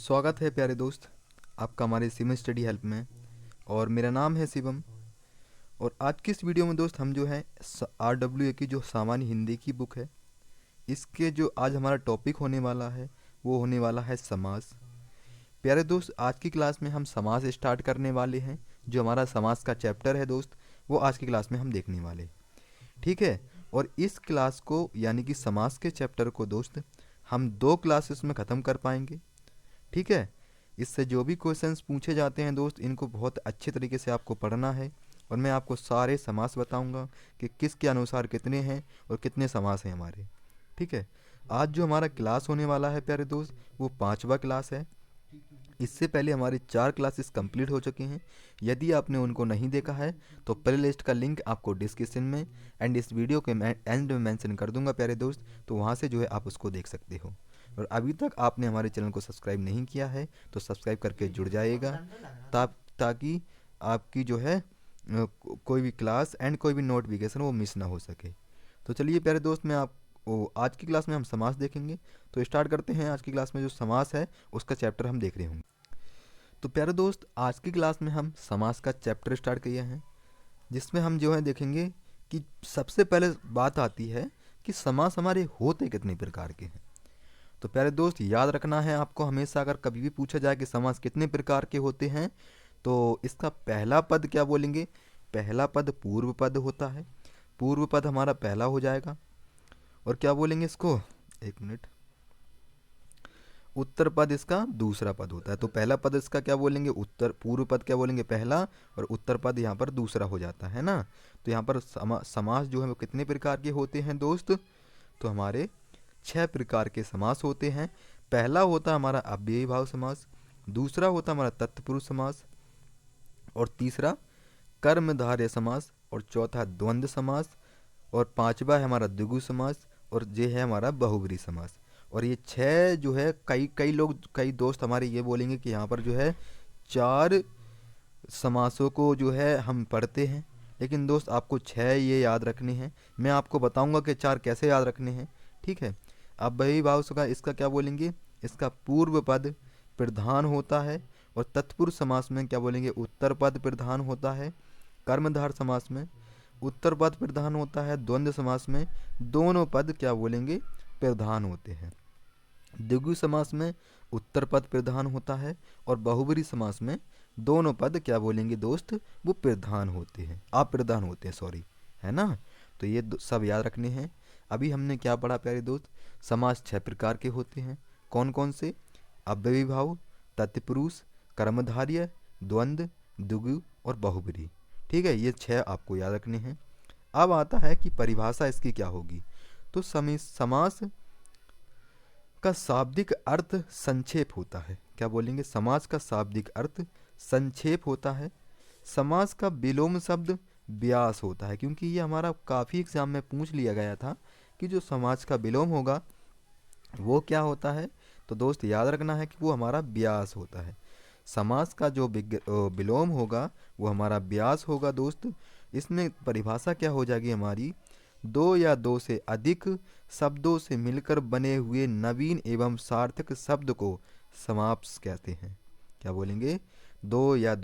स्वागत है प्यारे दोस्त आपका हमारे सिम स्टडी हेल्प में। और मेरा नाम है शिवम। और आज की इस वीडियो में दोस्त हम जो है RWA की जो सामान्य हिंदी की बुक है, इसके जो आज हमारा टॉपिक होने वाला है वो होने वाला है समास। प्यारे दोस्त, आज की क्लास में हम समास स्टार्ट करने वाले हैं। जो हमारा समास का चैप्टर है दोस्त, वो आज की क्लास में हम देखने वाले हैं। ठीक है। और इस क्लास को यानी कि समास के चैप्टर को दोस्त हम 2 क्लासेस में ख़त्म कर पाएंगे। ठीक है। इससे जो भी क्वेश्चंस पूछे जाते हैं दोस्त, इनको बहुत अच्छे तरीके से आपको पढ़ना है। और मैं आपको सारे समास बताऊंगा कि किसके अनुसार कितने हैं और कितने समास हैं हमारे। ठीक है। आज जो हमारा क्लास होने वाला है प्यारे दोस्त, वो 5वां क्लास है। इससे पहले हमारे 4 क्लासेस कंप्लीट हो चुके हैं। यदि आपने उनको नहीं देखा है तो प्ले लिस्ट का लिंक आपको डिस्क्रिप्शन में एंड इस वीडियो के एंड में मेंशन कर दूंगा प्यारे दोस्त, तो वहाँ से जो है आप उसको देख सकते हो। और अभी तक आपने हमारे चैनल को सब्सक्राइब नहीं किया है तो सब्सक्राइब करके जुड़ जाइएगा, ताकि आपकी जो है कोई भी क्लास एंड कोई भी नोटिफिकेशन वो मिस ना हो सके। तो चलिए प्यारे दोस्त, मैं आप आज की क्लास में हम समास देखेंगे। तो स्टार्ट करते हैं। आज की क्लास में जो समास है उसका चैप्टर हम देख रहे होंगे। तो प्यारे दोस्त, आज की क्लास में हम समास का चैप्टर स्टार्ट किए हैं, जिसमें हम जो है देखेंगे कि सबसे पहले बात आती है कि समास हमारे होते कितने प्रकार के हैं। तो प्यारे दोस्त, याद रखना है आपको हमेशा, अगर कभी भी पूछा जाए कि समास कितने प्रकार के होते हैं, तो इसका पहला पद क्या बोलेंगे? पहला पद पूर्व पद होता है। पूर्व पद हमारा पहला हो जाएगा। और क्या बोलेंगे इसको? एक मिनट। उत्तर पद इसका दूसरा पद होता है। तो पहला पद इसका क्या बोलेंगे? उत्तर। पूर्व पद क्या बोलेंगे? पहला। और उत्तर पद यहाँ पर दूसरा हो जाता है ना। तो यहाँ पर समास जो है वो कितने प्रकार के होते हैं दोस्त? तो हमारे 6 प्रकार के समास होते हैं। पहला होता है हमारा अव्ययी भाव समास, दूसरा होता है हमारा तत्पुरुष समास, और तीसरा कर्मधारय समास, और चौथा द्वंद्व समास, और पांचवा है हमारा द्विगु समास, और ये है हमारा बहुब्रीहि समास। और ये 6 जो है, कई कई लोग, कई दोस्त हमारे ये बोलेंगे कि यहाँ पर जो है 4 समासों को जो है हम पढ़ते हैं, लेकिन दोस्त आपको 6 ये याद रखने हैं। मैं आपको बताऊंगा कि 4 कैसे याद रखने हैं। ठीक है। अब वही भाव का इसका क्या बोलेंगे? इसका पूर्व पद प्रधान होता है। और तत्पुरुष समास में क्या बोलेंगे? उत्तर पद प्रधान होता है। कर्मधार समास में उत्तर पद प्रधान होता है। द्वंद्व समास में दोनों पद क्या बोलेंगे? प्रधान होते हैं। द्विगु समास में उत्तर पद प्रधान होता है। और बहुब्रीहि समास में दोनों पद क्या बोलेंगे दोस्त? वो प्रधान होते हैं, अप्रधान होते हैं, सॉरी, है ना। तो ये सब याद रखने हैं। अभी हमने क्या पढ़ा प्यारे दोस्त? समास 6 प्रकार के होते हैं। कौन कौन से? अव्ययी भाव, तत्पुरुष, कर्मधारय, द्वंद्व, द्विगु और बहुब्रीहि। ठीक है, ये 6 आपको याद रखने हैं। अब आता है कि परिभाषा इसकी क्या होगी। तो समास का शाब्दिक अर्थ संक्षेप होता है। क्या बोलेंगे? समास का शाब्दिक अर्थ संक्षेप होता है। समास का विलोम शब्द व्यास होता है, क्योंकि ये हमारा काफ़ी एग्जाम में पूछ लिया गया था कि जो समास का विलोम होगा वो क्या होता है। तो दोस्त याद रखना है कि वो हमारा व्यास होता है। समास का जो विलोम होगा वो हमारा व्यास होगा दोस्त। इसमें परिभाषा क्या हो जाएगी हमारी? 2 या 2 से अधिक शब्दों से मिलकर बने हुए नवीन एवं सार्थक शब्द को समास कहते हैं। क्या बोलेंगे? 2 या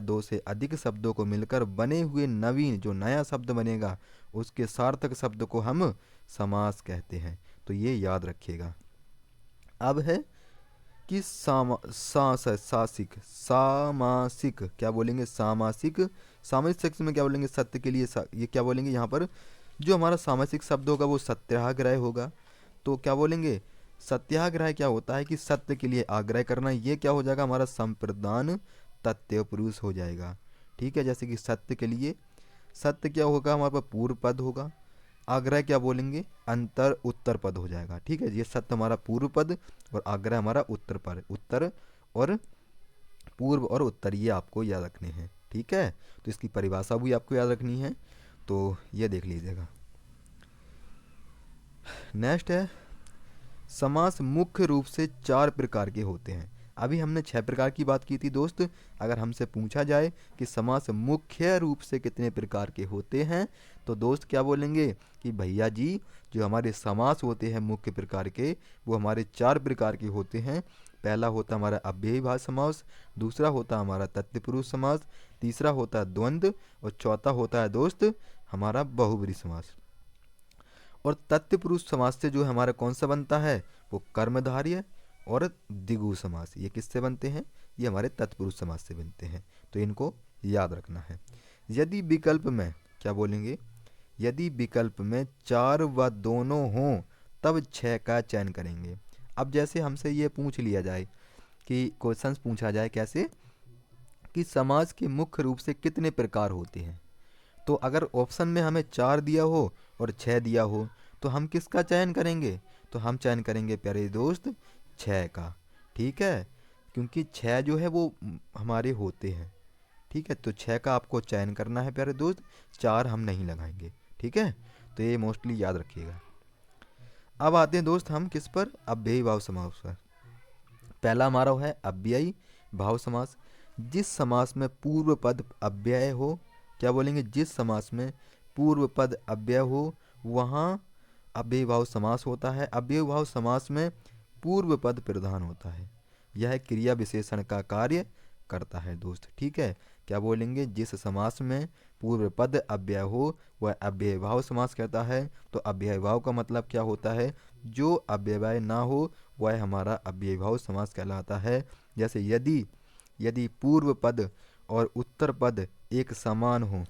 2 से अधिक शब्दों को मिलकर बने हुए नवीन जो नया शब्द बनेगा उसके सार्थक शब्द को हम समास कहते हैं। तो ये याद रखिएगा। अब है कि सासिक, सामासिक। क्या बोलेंगे? सामासिक। सामासिक शब्द में क्या बोलेंगे? सत्य के लिए ये क्या बोलेंगे? यहाँ पर जो हमारा सामासिक शब्द होगा वो सत्याग्रह होगा। तो क्या बोलेंगे? सत्याग्रह क्या होता है कि सत्य के लिए आग्रह करना। ये क्या हो जाएगा? हमारा संप्रदान तत्पुरुष हो जाएगा। ठीक है। जैसे कि सत्य के लिए, सत्य क्या होगा? हमारे पास पूर्व पद होगा। आग्रह क्या बोलेंगे? अंतर उत्तर पद हो जाएगा। ठीक है। ये सत्य हमारा पूर्व पद और आग्रह हमारा उत्तर पद। उत्तर और पूर्व और उत्तर ये आपको याद रखने हैं। ठीक है। तो इसकी परिभाषा भी आपको याद रखनी है, तो ये देख लीजिएगा। नेक्स्ट है समास मुख्य रूप से 4 प्रकार के होते हैं। अभी हमने 6 प्रकार की बात की थी दोस्त। अगर हमसे पूछा जाए कि समास मुख्य रूप से कितने प्रकार के होते हैं, तो दोस्त क्या बोलेंगे कि भैया जी, जो हमारे समास होते हैं मुख्य प्रकार के, वो हमारे 4 प्रकार के होते हैं। पहला होता हमारा अव्ययीभाव समास, दूसरा होता हमारा तत्पुरुष समास, तीसरा होता है द्वंद्व, और चौथा होता है दोस्त हमारा बहुब्रीहि समास। और तत्पुरुष समास से जो हमारा कौन सा बनता है, वो कर्मधारय और द्विगु समास। ये किससे बनते हैं, ये हमारे तत्पुरुष समास से बनते हैं, तो इनको याद रखना है। यदि विकल्प में क्या बोलेंगे, यदि विकल्प में 4 व दोनों हों तब 6 का चयन करेंगे। अब जैसे हमसे ये पूछ लिया जाए कि क्वेश्चंस पूछा जाए कैसे कि समाज के मुख्य रूप से कितने प्रकार होते हैं, तो अगर ऑप्शन में हमें 4 दिया हो और 6 दिया हो, तो हम किसका चयन करेंगे, तो हम चयन करेंगे प्यारे दोस्त 6 का। ठीक है, क्योंकि 6 जो है वो हमारे होते हैं। ठीक है, तो 6 का आपको चयन करना है प्यारे दोस्त, 4 हम नहीं लगाएंगे। ठीक है, तो ये मोस्टली याद रखिएगा। अब आते हैं दोस्त हम किस पर, अव्ययी भाव समास पर। पहला हमारा है अव्ययी भाव समास। जिस समास में पूर्व पद अव्यय हो, क्या बोलेंगे, जिस समास में पूर्व पद अव्यय हो वहाँ अव्ययी भाव समास होता है। अव्ययी भाव समास में पूर्व पद प्रधान होता है, यह क्रिया विशेषण का कार्य करता है दोस्त। ठीक है, क्या बोलेंगे, जिस समास में पूर्व पद अव्यय हो वह अव्ययी भाव समास कहता है। तो अव्ययी भाव का मतलब क्या होता है, जो अव्यय ना हो वह हमारा अव्ययी भाव समास कहलाता है। जैसे यदि पूर्व पद और उत्तर पद एक समान हो,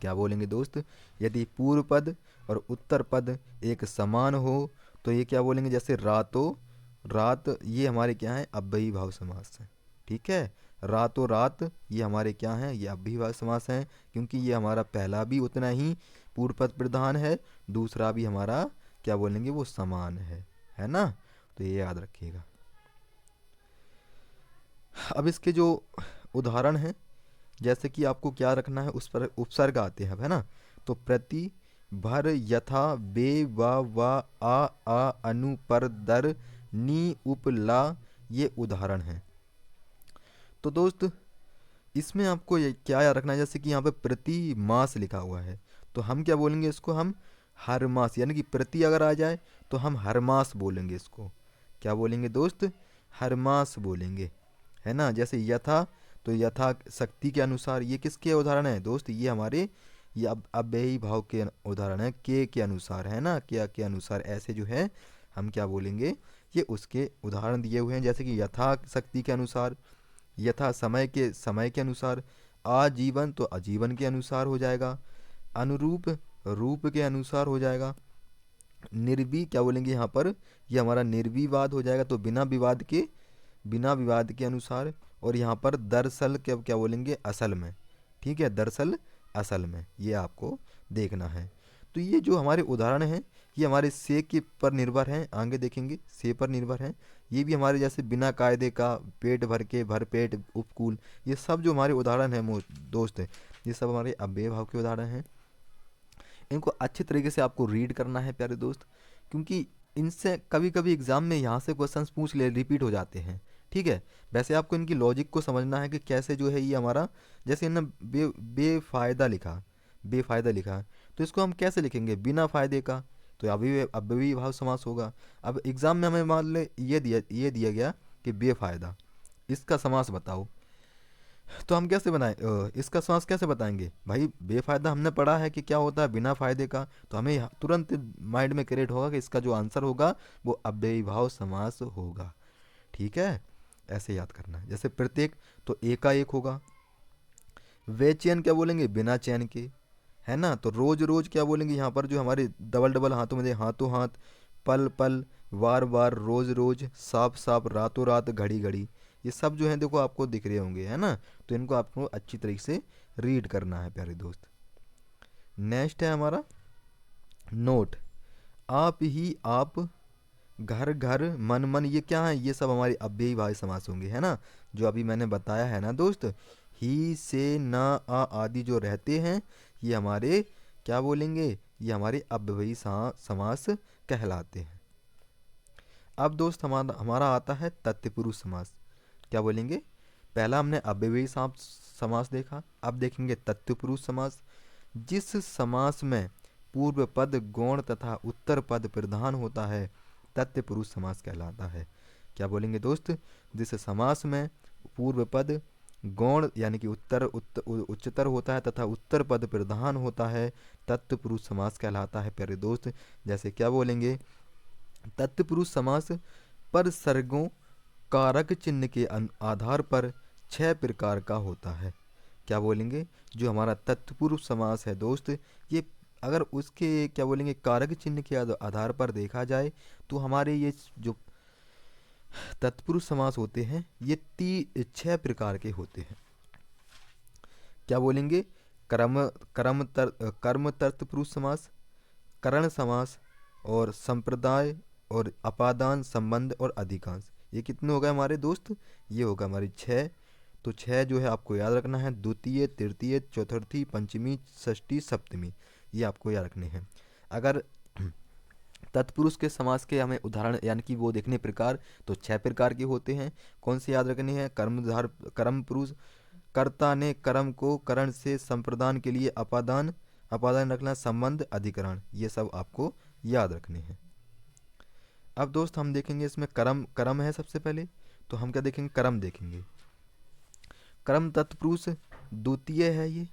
क्या बोलेंगे दोस्त, यदि पूर्व पद और उत्तर पद एक समान हो, तो ये क्या बोलेंगे, जैसे रातों रात, ये हमारे क्या है, अव्ययी भाव समास है। ठीक है, रातों रात ये हमारे क्या हैं, ये अव्ययी भाव समास हैं, क्योंकि ये हमारा पहला भी उतना ही पूर्व पद प्रधान है, दूसरा भी हमारा क्या बोलेंगे वो समान है ना, तो ये याद रखिएगा। अब इसके जो उदाहरण हैं, जैसे कि आपको क्या रखना है, उस पर उपसर्ग आते हैं, है ना। तो प्रति, भर, यथा, बे, व, आ, अनु, पर, दर, नी, उप, ला, ये उदाहरण हैं। तो दोस्त इसमें आपको ये क्या याद रखना है, जैसे कि यहाँ पे प्रति मास लिखा हुआ है, तो हम क्या बोलेंगे इसको, हम हर मास, यानी कि प्रति अगर आ जाए तो हम हर मास बोलेंगे इसको। क्या बोलेंगे दोस्त, हर मास बोलेंगे, है ना। जैसे यथा, तो यथा शक्ति के अनुसार, ये किसके उदाहरण है दोस्त, ये हमारे ये अव्ययी भाव के उदाहरण है, के अनुसार, है ना, क्या के अनुसार, ऐसे जो है हम क्या बोलेंगे, ये उसके उदाहरण दिए हुए हैं। जैसे कि यथा शक्ति के अनुसार, यथा समय के अनुसार, आजीवन तो आजीवन के अनुसार हो जाएगा, अनुरूप रूप के अनुसार हो जाएगा, निर्वी क्या बोलेंगे यहाँ पर, ये हमारा निर्विवाद हो जाएगा, तो बिना विवाद के अनुसार। और यहाँ पर दरअसल क्या क्या बोलेंगे, असल में। ठीक है, दरअसल असल में, ये आपको देखना है। तो ये जो हमारे उदाहरण हैं ये हमारे से के पर निर्भर हैं, आगे देखेंगे से पर निर्भर हैं। ये भी हमारे जैसे बिना कायदे का, पेट भर के, भरपेट, उपकूल, ये सब जो हमारे उदाहरण हैं दोस्त, ये सब हमारे अव्यय भाव के उदाहरण हैं। इनको अच्छे तरीके से आपको रीड करना है प्यारे दोस्त, क्योंकि इनसे कभी कभी एग्जाम में यहाँ से क्वेश्चंस पूछ ले, रिपीट हो जाते हैं। ठीक है, वैसे आपको इनकी लॉजिक को समझना है कि कैसे जो है ये हमारा, जैसे इन्होंने बेफायदा लिखा है, तो इसको हम कैसे लिखेंगे, बिना फायदे का, तो अव्ययी भाव समास होगा। अब एग्जाम में हमें मान ले ये दिया गया कि बेफायदा, इसका समास बताओ, तो हम कैसे बनाए, इसका समास कैसे बताएंगे भाई, बेफायदा हमने पढ़ा है कि क्या होता है, बिना फायदे का, तो हमें तुरंत माइंड में क्रिएट होगा कि इसका जो आंसर होगा वो अव्ययी भाव समास होगा। ठीक है, ऐसे याद करना है। जैसे प्रत्येक, तो एकाएक होगा। वे चयन क्या बोलेंगे, बिना चयन के, है ना। तो रोज रोज क्या बोलेंगे, यहाँ पर जो हमारे डबल डबल हाथों में हाथों हाथ, पल पल, वार वार, रोज रोज, साफ साफ, रातों रात, घड़ी घड़ी, ये सब जो है देखो आपको दिख रहे होंगे, है ना। तो इनको आपको अच्छी तरीके से रीड करना है प्यारे दोस्त। नेक्स्ट है हमारा नोट, आप ही आप, घर घर, मन मन, ये क्या है, ये सब हमारे अव्ययी भाव समास होंगे, है ना, जो अभी मैंने बताया है ना दोस्त। ही से, न, आ आदि जो रहते हैं ये हमारे क्या बोलेंगे, ये हमारे अव्ययी समास कहलाते हैं। अब दोस्त हमारा आता है तत्पुरुष समास। क्या बोलेंगे, पहला हमने अव्ययी समास देखा, अब देखेंगे तत्पुरुष समास। जिस समास में पूर्व पद गौण तथा उत्तर पद प्रधान होता है तत्पुरुष समास कहलाता है। क्या बोलेंगे दोस्त, जिस समास में पूर्व पद गौण यानी कि उच्चतर होता है तथा उत्तर पद प्रधान होता है तत्पुरुष समास कहलाता है प्यारे दोस्त। जैसे क्या बोलेंगे, तत्पुरुष समास पर सर्गों कारक चिन्ह के आधार पर 6 प्रकार का होता है। क्या बोलेंगे, जो हमारा तत्पुरुष समास है दोस्त, ये अगर उसके क्या बोलेंगे कारक चिन्ह के आधार पर देखा जाए तो हमारे ये जो तत्पुरुष समास होते हैं ये 6 प्रकार के होते हैं। क्या बोलेंगे, कर्म तत्पुरुष समास, करण समास और संप्रदाय और अपादान संबंध और अधिकांश। ये कितने हो गए हमारे दोस्त, ये होगा हमारी 6। तो 6 जो है आपको याद रखना है, द्वितीय तृतीय चतुर्थी पंचमी षष्ठी सप्तमी, ये आपको याद रखने हैं। अगर तत्पुरुष के समास के हमें उदाहरण यानी कि वो देखने प्रकार, तो 6 प्रकार के होते हैं। कौन से याद रखने हैं, कर्म पुरुष, कर्ता ने कर्म को करण से संप्रदान के लिए अपादान रखना, संबंध अधिकरण, ये सब आपको याद रखने हैं। अब दोस्त हम देखेंगे इसमें कर्म है सबसे पहले, तो हम क्या देखेंगे, कर्म देखेंगे। कर्म तत्पुरुष द्वितीय है ये,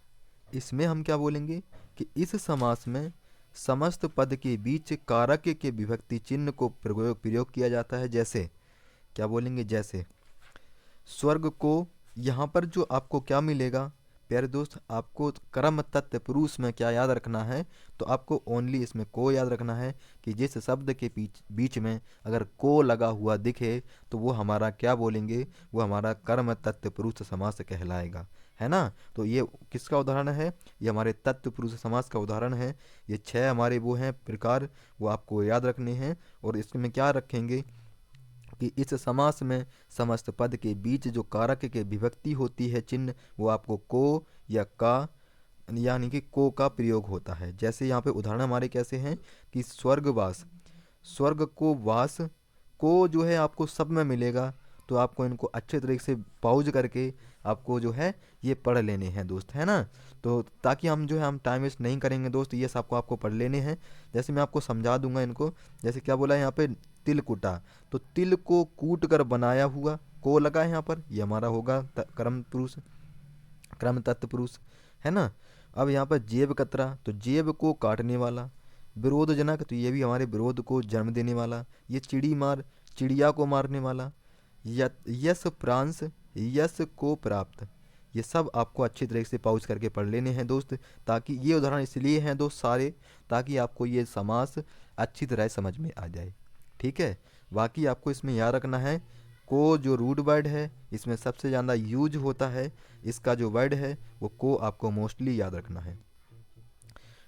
इसमें हम क्या बोलेंगे कि इस समास में समस्त पद के बीच कारक के विभक्ति चिन्ह को प्रयोग किया जाता है। जैसे क्या बोलेंगे, जैसे स्वर्ग को, यहाँ पर जो आपको क्या मिलेगा प्यारे दोस्त, आपको कर्म तत्पुरुष में क्या याद रखना है, तो आपको ओनली इसमें को याद रखना है कि जिस शब्द के बीच में अगर को लगा हुआ दिखे तो वो हमारा क्या बोलेंगे, वो हमारा कर्म तत्पुरुष समास कहलाएगा, है ना। तो ये किसका उदाहरण है, ये हमारे तत्पुरुष समास का उदाहरण है। ये 6 हमारे वो हैं प्रकार, वो आपको याद रखने हैं। और इसमें क्या रखेंगे कि इस समास में समस्त पद के बीच जो कारक के विभक्ति होती है चिन्ह, वो आपको को या का यानी कि को का प्रयोग होता है। जैसे यहाँ पे उदाहरण हमारे कैसे हैं कि स्वर्गवास, स्वर्ग को वास, को जो है आपको सब में मिलेगा, तो आपको इनको अच्छे तरीके से पॉज करके आपको जो है ये पढ़ लेने हैं दोस्त, है ना। तो ताकि हम जो है हम टाइम वेस्ट नहीं करेंगे दोस्त, ये सब आपको पढ़ लेने हैं। जैसे मैं आपको समझा दूंगा इनको। जैसे क्या बोला है यहाँ पे, तिल कूटा, तो तिल को कूट कर बनाया हुआ, को लगा है यहाँ पर, ये हमारा होगा कर्म पुरुष, कर्म तत्पुरुष, है ना। अब यहाँ पर जेब कतरा, तो जेब को काटने वाला, विरोधजनक, तो ये भी हमारे विरोध को जन्म देने वाला। ये चिड़ी मार, चिड़िया को मारने वाला। यश प्रांश, यश को प्राप्त, ये सब आपको अच्छी तरीके से पॉज करके पढ़ लेने हैं दोस्त। ताकि ये उदाहरण इसलिए हैं दोस्त सारे, ताकि आपको ये समास अच्छी तरह समझ में आ जाए, ठीक है। बाकी आपको इसमें याद रखना है, को जो रूट वर्ड है इसमें सबसे ज़्यादा यूज होता है, इसका जो वर्ड है वो को आपको मोस्टली याद रखना है।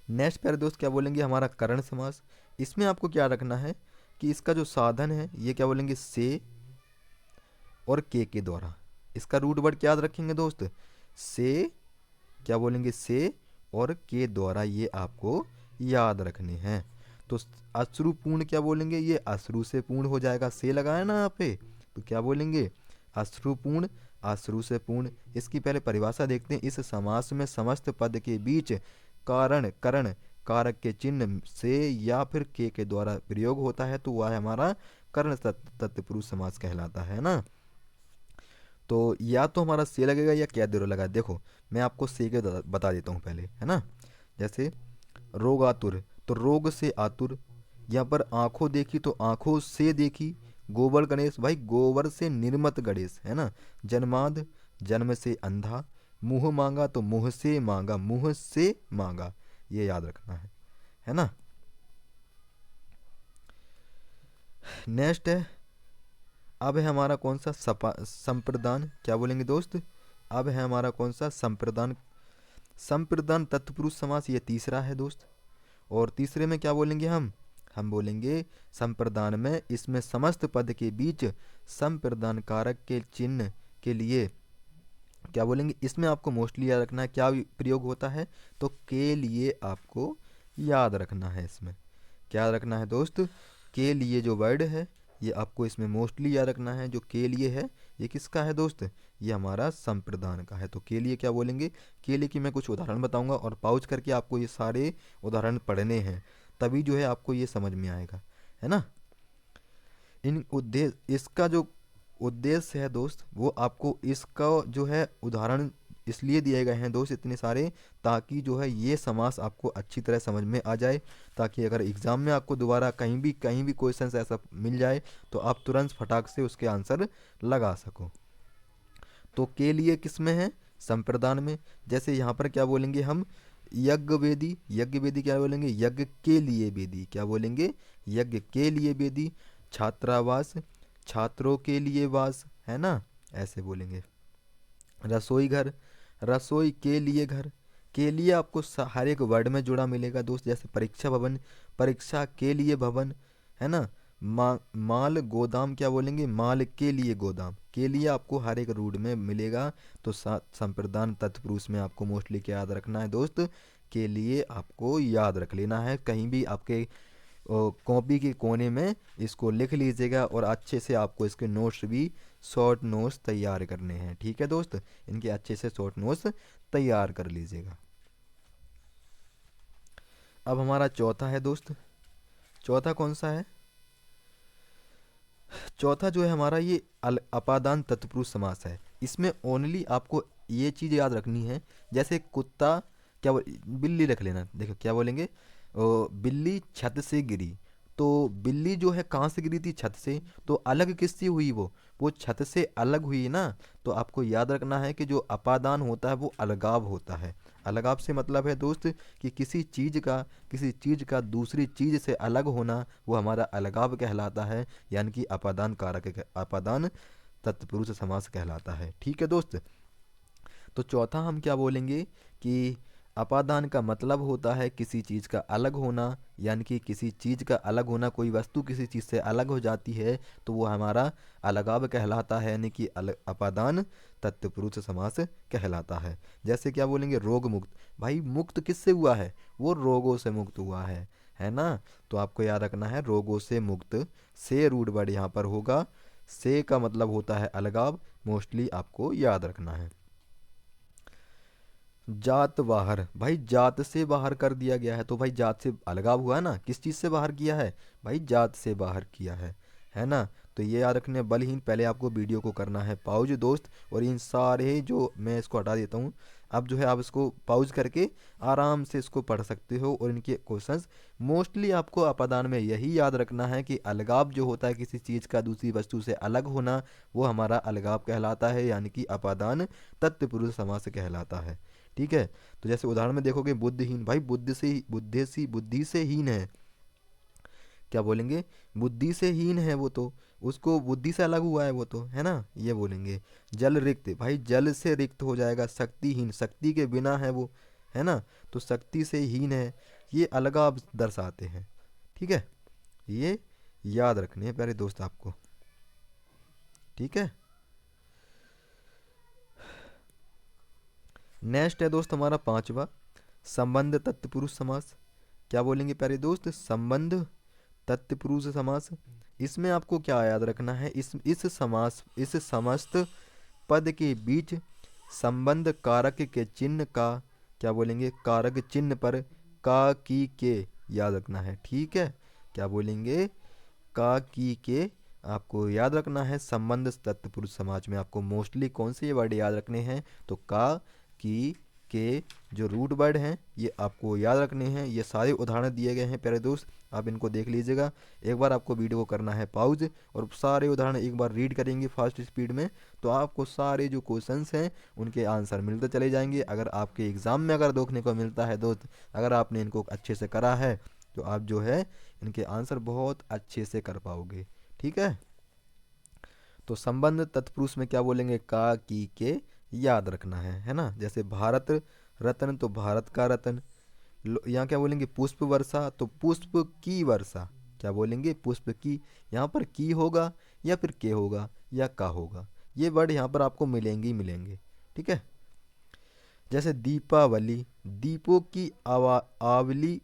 नेक्स्ट प्यारे दोस्त क्या बोलेंगे, हमारा करण समास। इसमें आपको क्या रखना है कि इसका जो साधन है ये क्या बोलेंगे, से और के द्वारा। इसका रूट वर्ड क्या याद रखेंगे दोस्त, से, क्या बोलेंगे, से और के द्वारा, ये आपको याद रखने हैं। तो अश्रु पूर्ण क्या बोलेंगे, ये अश्रु से पूर्ण हो जाएगा, से लगाए ना यहाँ पे, तो क्या बोलेंगे, अश्रुपूर्ण, अश्रु से पूर्ण। इसकी पहले परिभाषा देखते हैं। इस समास में समस्त पद के बीच कारण करण कारक के चिन्ह से या फिर के द्वारा प्रयोग होता है, तो वह हमारा कर्ण तत्पुरुष समास कहलाता है ना। तो या तो हमारा से लगेगा या क्या देरो लगा। देखो मैं आपको से के बता देता हूँ पहले, है ना। जैसे रोगातुर, तो रोग से आतुर। यहाँ पर आंखों देखी तो आंखों से देखी। गोबर गणेश, भाई गोबर से निर्मित गणेश, है ना। जन्माद, जन्म से अंधा। मुंह मांगा, तो मुंह से मांगा, मुंह से मांगा, ये याद रखना है ना। नेक्स्ट है, अब है हमारा कौन सा, संप्रदान। क्या बोलेंगे दोस्त, अब है हमारा कौन सा, संप्रदान। संप्रदान तत्पुरुष समास, ये तीसरा है दोस्त। और तीसरे में क्या बोलेंगे हम बोलेंगे संप्रदान में इसमें समस्त पद के बीच संप्रदान कारक के चिन्ह के लिए क्या बोलेंगे, इसमें आपको मोस्टली याद रखना है क्या प्रयोग होता है, तो के लिए आपको याद रखना है। इसमें क्या याद रखना है दोस्त, के लिए जो वर्ड है ये आपको इसमें मोस्टली याद रखना है। जो के लिए है ये किसका है दोस्त, ये हमारा संप्रदान का है। तो के लिए क्या बोलेंगे, के लिए की मैं कुछ उदाहरण बताऊंगा और पाउच करके आपको ये सारे उदाहरण पढ़ने हैं, तभी जो है आपको ये समझ में आएगा, है ना। इन उद्देश्य, इसका जो उद्देश्य है दोस्त, वो आपको इसका जो है उदाहरण इसलिए दिए गए हैं दोस्त इतने सारे, ताकि जो है ये समास आपको अच्छी तरह समझ में आ जाए, ताकि अगर एग्ज़ाम में आपको दोबारा कहीं भी क्वेश्चन ऐसा मिल जाए तो आप तुरंत फटाक से उसके आंसर लगा सको। तो के लिए किस में है, संप्रदान में। जैसे यहाँ पर क्या बोलेंगे हम, यज्ञ वेदी, यज्ञ वेदी क्या बोलेंगे, यज्ञ के लिए वेदी, क्या बोलेंगे, यज्ञ के लिए वेदी। छात्रावास, छात्रों के लिए वास, है ना, ऐसे बोलेंगे। रसोई घर, रसोई के लिए घर, के लिए आपको हर एक वर्ड में जुड़ा मिलेगा दोस्त। जैसे परीक्षा भवन, परीक्षा के लिए भवन, है ना। माल गोदाम, क्या बोलेंगे, माल के लिए गोदाम, के लिए आपको हर एक रूड में मिलेगा। तो संप्रदान तत्पुरुष में आपको मोस्टली क्या याद रखना है दोस्त, के लिए आपको याद रख लेना है। कहीं भी आपके कॉपी के कोने में इसको लिख लीजिएगा और अच्छे से आपको इसके नोट्स भी, शॉर्ट नोट्स तैयार करने हैं, ठीक है दोस्त। इनके अच्छे से शॉर्ट नोट्स तैयार कर लीजिएगा। अब हमारा चौथा है दोस्त, चौथा कौन सा है, चौथा जो है हमारा ये अपादान तत्पुरुष समास है। इसमें ओनली आपको ये चीज़ याद रखनी है, जैसे कुत्ता, बिल्ली रख लेना। देखो क्या बोलेंगे, बिल्ली छत से गिरी, तो बिल्ली जो है कहाँ से गिरी थी, छत से, तो अलग किससे हुई, वो छत से अलग हुई ना। तो आपको याद रखना है कि जो अपादान होता है वो अलगाव होता है। अलगाव से मतलब है दोस्त कि किसी चीज़ का दूसरी चीज़ से अलग होना, वो हमारा अलगाव कहलाता है, यानी कि अपादान कारक, अपादान तत्पुरुष समास कहलाता है, ठीक है दोस्त। तो चौथा हम क्या बोलेंगे कि अपादान का मतलब होता है किसी चीज़ का अलग होना, यानी कि किसी चीज़ का अलग होना, कोई वस्तु किसी चीज़ से अलग हो जाती है तो वो हमारा अलगाव कहलाता है, यानी कि अपादान तत्पुरुष समास कहलाता है। जैसे क्या बोलेंगे, रोग मुक्त, भाई मुक्त किससे हुआ है, वो रोगों से मुक्त हुआ है ना। तो आपको याद रखना है रोगों से मुक्त, से रूट वर्ड यहाँ पर होगा, से का मतलब होता है अलगाव, मोस्टली आपको याद रखना है। जात बाहर, भाई जात से बाहर कर दिया गया है, तो भाई जात से अलगाव हुआ है ना, किस चीज़ से बाहर किया है, भाई जात से बाहर किया है ना। तो ये याद रखने बलहीन, पहले आपको वीडियो को करना है पाउज दोस्त, और इन सारे जो मैं इसको हटा देता हूँ, अब जो है आप इसको पाउज करके आराम से इसको पढ़ सकते हो, और इनके क्वेश्चंस मोस्टली आपको अपादान में यही याद रखना है कि अलगाव जो होता है किसी चीज़ का दूसरी वस्तु से अलग होना, वो हमारा अलगाव कहलाता है, यानी कि अपादान तत्पुरुष समास कहलाता है, ठीक है। तो जैसे उदाहरण में देखोगे, बुद्धिहीन, भाई बुद्धि से हीन है, क्या बोलेंगे, बुद्धि से हीन है, वो तो उसको बुद्धि से अलग हुआ है वो तो, है ना, ये बोलेंगे। जल रिक्त, भाई जल से रिक्त हो जाएगा। शक्तिहीन, शक्ति के बिना है वो, है ना, तो शक्ति से हीन है, ये अलगाव दर्शाते हैं, ठीक है। ये याद रखने हैं प्यारे दोस्त आपको, ठीक है। नेक्स्ट है दोस्त हमारा पांचवा, संबंध तत्पुरुष समास। क्या बोलेंगे प्यारे दोस्त, संबंध तत्पुरुष समास। इसमें आपको क्या याद रखना है, इस समस्त पद के बीच संबंध कारक के चिन्ह का, क्या बोलेंगे, कारक चिन्ह पर का की के याद रखना है, ठीक है। क्या बोलेंगे, का की के आपको याद रखना है। संबंध तत्पुरुष समाज में आपको मोस्टली कौन से वर्ड याद रखने हैं, तो का, की, के जो रूट वर्ड हैं ये आपको याद रखने हैं। ये सारे उदाहरण दिए गए हैं प्यारे दोस्त, आप इनको देख लीजिएगा। एक बार आपको वीडियो को करना है पाउज, और सारे उदाहरण एक बार रीड करेंगे फास्ट स्पीड में, तो आपको सारे जो क्वेश्चंस हैं उनके आंसर मिलते चले जाएंगे। अगर आपके एग्ज़ाम में अगर देखने को मिलता है दोस्त, अगर आपने इनको अच्छे से करा है तो आप जो है इनके आंसर बहुत अच्छे से कर पाओगे, ठीक है। तो संबंध तत्पुरुष में क्या बोलेंगे, का, की, के याद रखना है ना। जैसे भारत रत्न, तो भारत का रत्न। यहाँ क्या बोलेंगे, पुष्प वर्षा, तो पुष्प की वर्षा, क्या बोलेंगे, पुष्प की। यहाँ पर की होगा या फिर के होगा या का होगा, ये वर्ड यहाँ पर आपको मिलेंगे ही मिलेंगे, ठीक है। जैसे दीपावली, दीपों की आवली,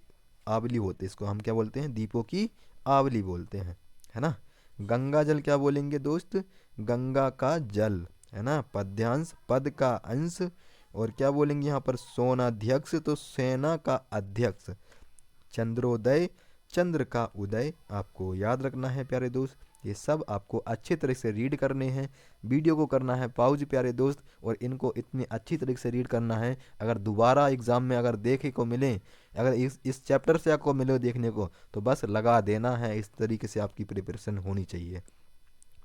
आवली होते, इसको हम क्या बोलते हैं, दीपों की आवली बोलते हैं, है ना। गंगा जल क्या बोलेंगे दोस्त, गंगा का जल, है ना। पद्यांश पद का अंश, और क्या बोलेंगे यहाँ पर सोनाध्यक्ष तो सेना का अध्यक्ष। चंद्रोदय चंद्र का उदय, आपको याद रखना है प्यारे दोस्त। ये सब आपको अच्छे तरह से रीड करने हैं। वीडियो को करना है पॉज प्यारे दोस्त, और इनको इतनी अच्छी तरीके से रीड करना है, अगर दोबारा एग्जाम में अगर देखे को मिले, अगर इस चैप्टर से आपको मिले देखने को, तो बस लगा देना है। इस तरीके से आपकी प्रिपरेशन होनी चाहिए,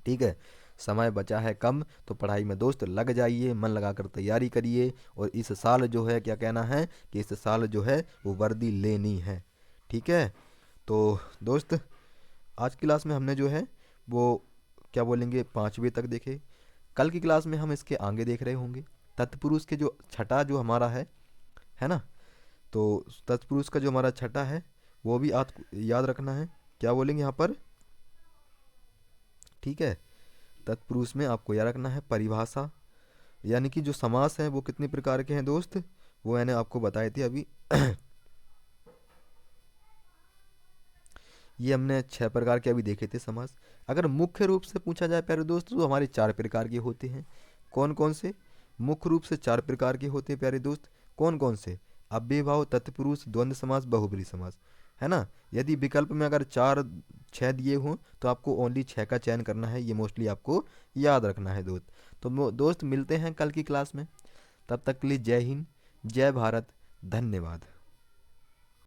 ठीक है। समय बचा है कम, तो पढ़ाई में दोस्त लग जाइए, मन लगाकर तैयारी करिए, और इस साल जो है क्या कहना है कि इस साल जो है वो वर्दी लेनी है, ठीक है। तो दोस्त आज की क्लास में हमने जो है वो क्या बोलेंगे 5वीं तक देखे। कल की क्लास में हम इसके आगे देख रहे होंगे तत्पुरुष के जो छठा जो हमारा है ना। तो तत्पुरुष का जो हमारा छठा है वो भी आप याद रखना है, क्या बोलेंगे यहाँ पर, ठीक है। तत्पुरुष में आपको याद रखना है परिभाषा, यानी कि जो समास है वो कितने प्रकार के हैं दोस्त, वो मैंने आपको बताए थे अभी। ये हमने 6 प्रकार के अभी देखे थे समास। अगर मुख्य रूप से पूछा जाए प्यारे दोस्त, तो हमारे 4 प्रकार के होते हैं। कौन कौन से, मुख्य रूप से 4 प्रकार के होते हैं प्यारे दोस्त, कौन कौन से, अव्ययभाव, तत्पुरुष, द्वंद्व समास, बहुब्रीहि समास, है ना। यदि विकल्प में अगर 4 6 दिए हों तो आपको ओनली 6 का चयन करना है, ये मोस्टली आपको याद रखना है दोस्त। तो दोस्त मिलते हैं कल की क्लास में, तब तक के लिए जय हिंद, जय भारत, धन्यवाद।